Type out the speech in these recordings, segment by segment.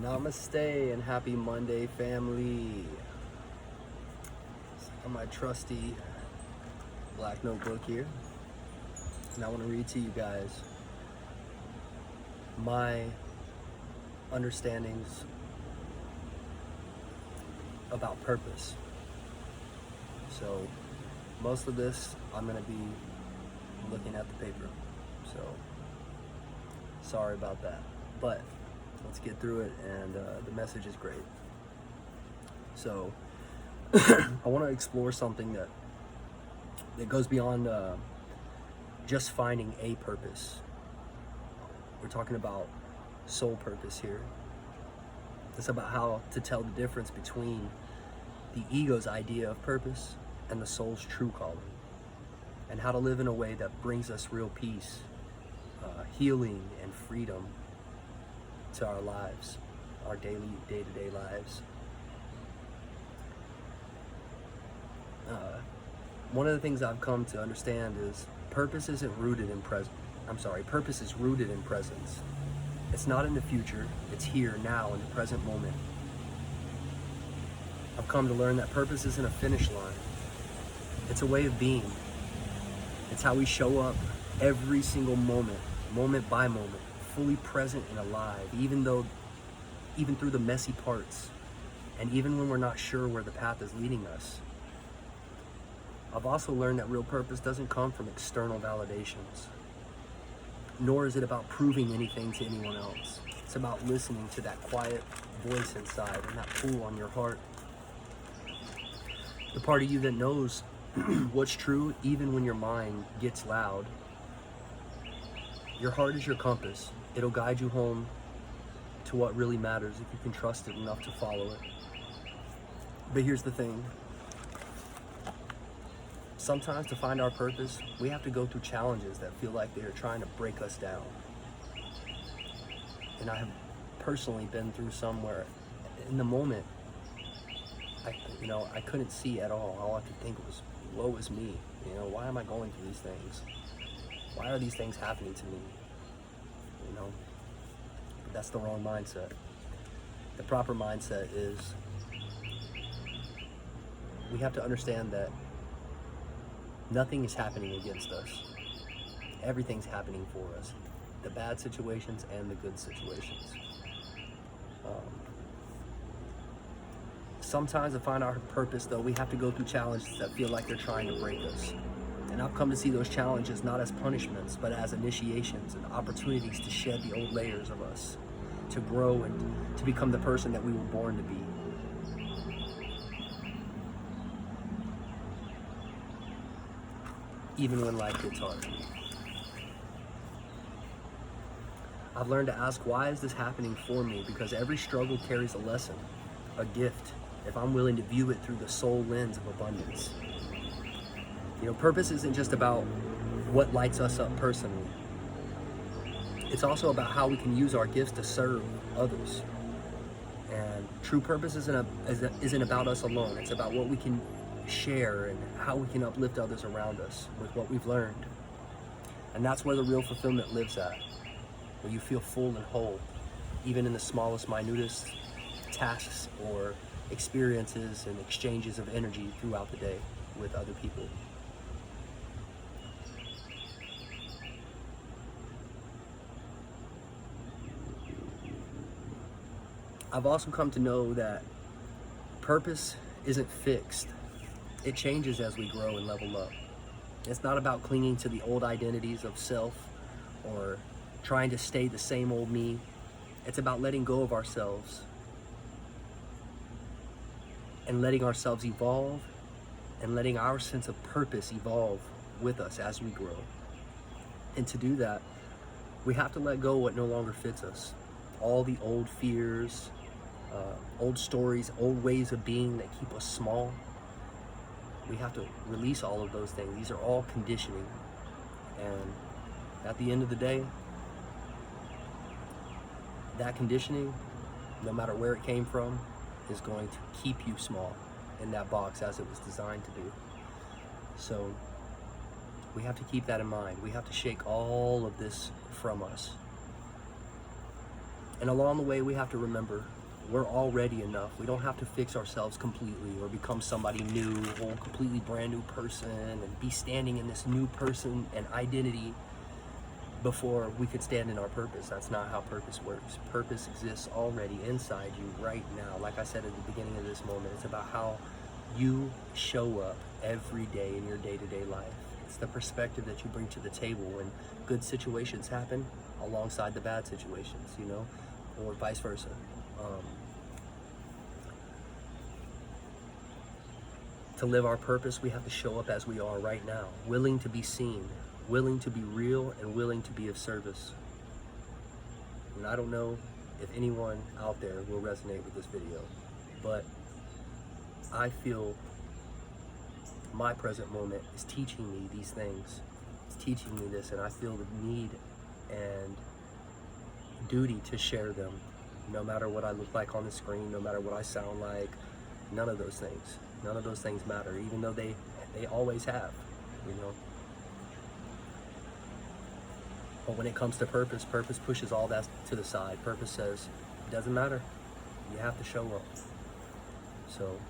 Namaste and happy Monday, family. On my trusty black notebook here, and I want to read to you guys my understandings about purpose. So most of this I'm going to be looking at the paper, so sorry about that, but let's get through it, and the message is great. So I want to explore something that goes beyond just finding a purpose. We're talking about soul purpose here. It's about how to tell the difference between the ego's idea of purpose and the soul's true calling, and how to live in a way that brings us real peace, healing, and freedom to our lives, our daily, day-to-day lives. One of the things I've come to understand is purpose is rooted in presence. It's not in the future, it's here, now, in the present moment. I've come to learn that purpose isn't a finish line. It's a way of being. It's how we show up every single moment, moment by moment, fully present and alive, even through the messy parts, and even when we're not sure where the path is leading us. I've also learned that real purpose doesn't come from external validations, nor is it about proving anything to anyone else. It's about listening to that quiet voice inside and that pull on your heart. The part of you that knows what's true even when your mind gets loud. Your heart is your compass. It'll guide you home to what really matters if you can trust it enough to follow it. But here's the thing. Sometimes to find our purpose, we have to go through challenges that feel like they are trying to break us down. And I have personally been through some where in the moment, I couldn't see at all. All I could think was, woe is me. Why am I going through these things? Why are these things happening to me? That's the wrong mindset. The proper mindset is we have to understand that nothing is happening against us. Everything's happening for us. The bad situations and the good situations. Sometimes to find our purpose, though, we have to go through challenges that feel like they're trying to break us. And I've come to see those challenges not as punishments, but as initiations and opportunities to shed the old layers of us, to grow and to become the person that we were born to be. Even when life gets hard. I've learned to ask, why is this happening for me? Because every struggle carries a lesson, a gift, if I'm willing to view it through the soul lens of abundance. Purpose isn't just about what lights us up personally. It's also about how we can use our gifts to serve others. And true purpose isn't about us alone. It's about what we can share and how we can uplift others around us with what we've learned. And that's where the real fulfillment lives at, where you feel full and whole, even in the smallest, minutest tasks or experiences and exchanges of energy throughout the day with other people. I've also come to know that purpose isn't fixed. It changes as we grow and level up. It's not about clinging to the old identities of self or trying to stay the same old me. It's about letting go of ourselves and letting ourselves evolve and letting our sense of purpose evolve with us as we grow. And to do that, we have to let go what no longer fits us. All the old fears, old stories, old ways of being that keep us small. We have to release all of those things. These are all conditioning. And at the end of the day, that conditioning, no matter where it came from, is going to keep you small in that box as it was designed to do. So we have to keep that in mind. We have to shake all of this from us. And along the way, we have to remember we're already enough. We don't have to fix ourselves completely or become somebody new, a whole completely brand new person, and be standing in this new person and identity before we could stand in our purpose. That's not how purpose works. Purpose exists already inside you right now. Like I said at the beginning of this moment, it's about how you show up every day in your day-to-day life. It's the perspective that you bring to the table when good situations happen alongside the bad situations, you know, or vice versa. To live our purpose, we have to show up as we are right now, willing to be seen, willing to be real, and willing to be of service. And I don't know if anyone out there will resonate with this video, but I feel my present moment is teaching me these things. It's teaching me this, and I feel the need and duty to share them, no matter what I look like on the screen, no matter what I sound like. None of those things. None of those things matter, even though they always have, you know. But when it comes to purpose, purpose pushes all that to the side. Purpose says, it doesn't matter. You have to show up. So,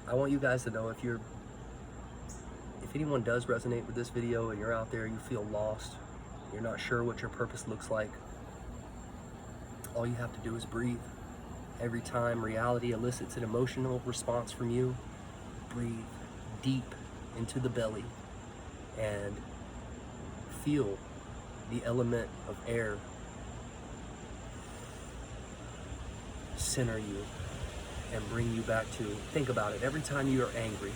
I want you guys to know if anyone does resonate with this video and you're out there, you feel lost, you're not sure what your purpose looks like, all you have to do is breathe. Every time reality elicits an emotional response from you, breathe deep into the belly and feel the element of air center you and bring you back to, think about it, every time you are angry,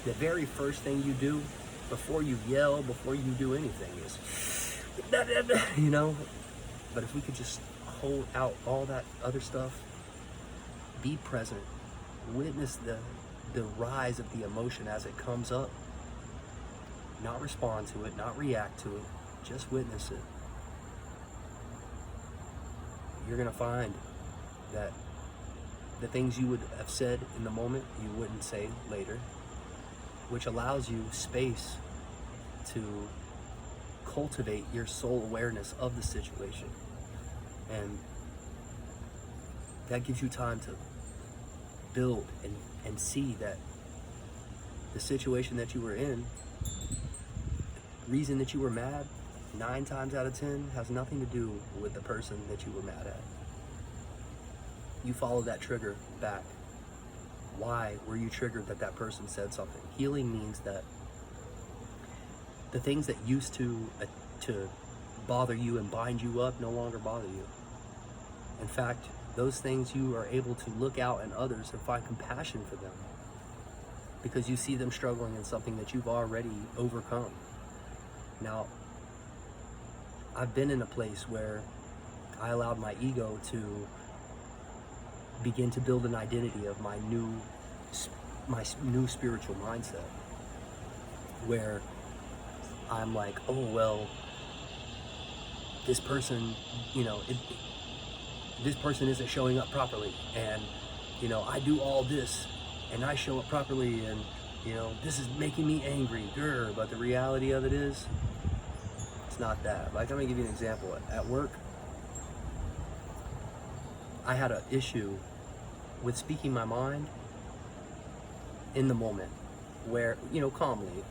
the very first thing you do before you yell, before you do anything is, you know, but if we could just hold out all that other stuff, be present, witness the rise of the emotion as it comes up, not respond to it, not react to it, just witness it. You're gonna find that the things you would have said in the moment, you wouldn't say later, which allows you space to cultivate your soul awareness of the situation. And that gives you time to build and see that the situation that you were in, the reason that you were mad, 9 times out of 10 has nothing to do with the person that you were mad at. You follow that trigger back. Why were you triggered that that person said something? Healing means that the things that used to bother you and bind you up no longer bother you. In fact, those things you are able to look out in others and find compassion for them because you see them struggling in something that you've already overcome. Now, I've been in a place where I allowed my ego to begin to build an identity of my new spiritual mindset, where I'm like, oh, well, this person, you know, this person isn't showing up properly, and, you know, I do all this and I show up properly, and, you know, this is making me angry, but the reality of it is, it's not that. Like, I'm gonna give you an example. At work, I had an issue with speaking my mind in the moment, where, you know, calmly,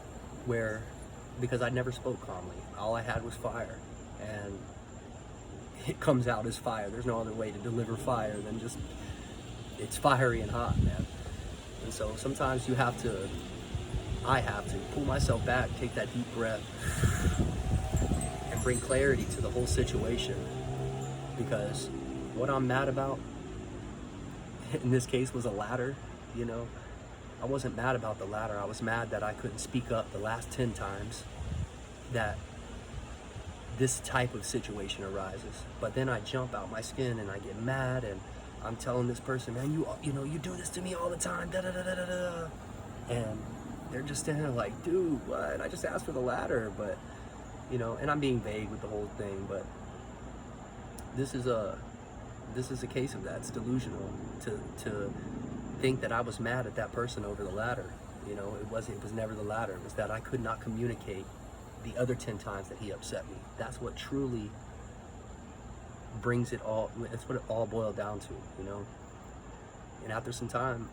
because I never spoke calmly. All I had was fire, and it comes out as fire. There's no other way to deliver fire than just, it's fiery and hot, man. And so sometimes I have to pull myself back, take that deep breath, and bring clarity to the whole situation. Because what I'm mad about, in this case, was a ladder, you know. I wasn't mad about the ladder. I was mad that I couldn't speak up the last 10 times that this type of situation arises. But then I jump out my skin and I get mad, and I'm telling this person, man, you know, you do this to me all the time, da da da da da da. And they're just standing there like, dude, what? I just asked for the ladder. But, you know, and I'm being vague with the whole thing, but this is a case of that. It's delusional to think that I was mad at that person over the ladder. You know, it was never the ladder. It was that I could not communicate the other 10 times that he upset me. That's what truly brings it all, that's what it all boiled down to, you know? And after some time,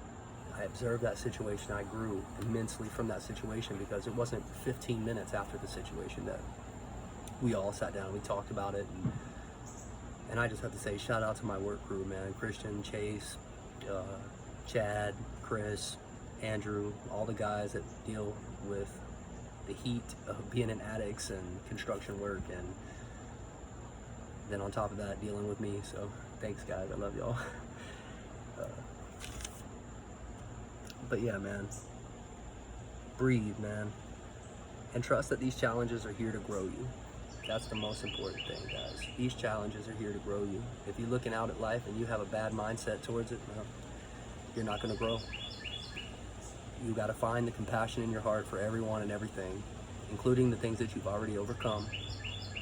I observed that situation. I grew immensely from that situation, because it wasn't 15 minutes after the situation that we all sat down, we talked about it. And I just have to say, shout out to my work crew, man. Christian, Chase, Chad, Chris, Andrew, all the guys that deal with the heat of being in attics and construction work, and then on top of that, dealing with me. So thanks, guys. I love y'all. But yeah, man, breathe, man, and trust that these challenges are here to grow you. That's the most important thing, guys. These challenges are here to grow you. If you're looking out at life and you have a bad mindset towards it, no, you're not going to grow. You got to find the compassion in your heart for everyone and everything, including the things that you've already overcome.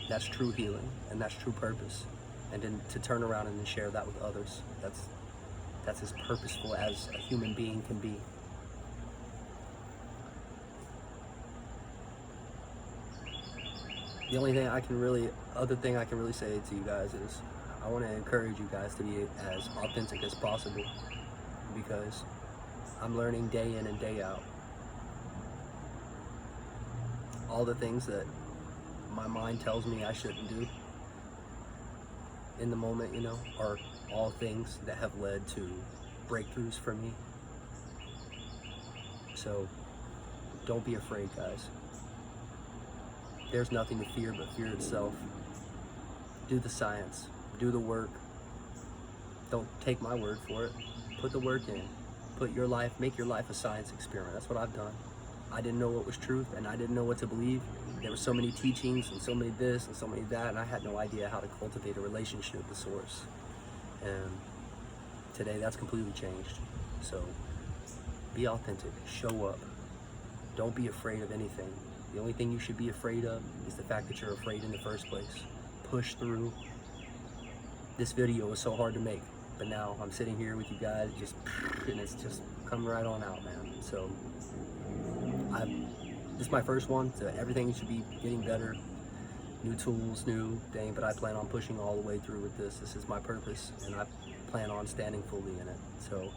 That's true healing, and that's true purpose. And then to turn around and share that with others, that's as purposeful as a human being can be. The only thing other thing I can really say to you guys is, I want to encourage you guys to be as authentic as possible, because I'm learning day in and day out. All the things that my mind tells me I shouldn't do in the moment, you know, are all things that have led to breakthroughs for me. So don't be afraid, guys. There's nothing to fear but fear itself. Do the science, do the work. Don't take my word for it. Put the work in. Make your life a science experiment. That's what I've done. I didn't know what was truth, and I didn't know what to believe. There were so many teachings and so many this and so many that, and I had no idea how to cultivate a relationship with the source. And today that's completely changed. So be authentic, show up. Don't be afraid of anything. The only thing you should be afraid of is the fact that you're afraid in the first place. Push through. This video was so hard to make, but now I'm sitting here with you guys, and it's just coming right on out, man. So this is my first one, so everything should be getting better. New tools, new thing, but I plan on pushing all the way through with this. This is my purpose, and I plan on standing fully in it. So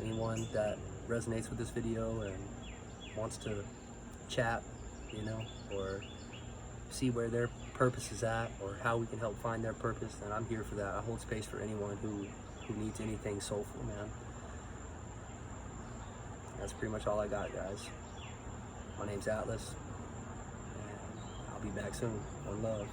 anyone that resonates with this video and wants to chat, you know, or see where their purpose is at, or how we can help find their purpose, then I'm here for that. I hold space for anyone who needs anything soulful, man. That's pretty much all I got, guys. My name's Atlas, and I'll be back soon. One love.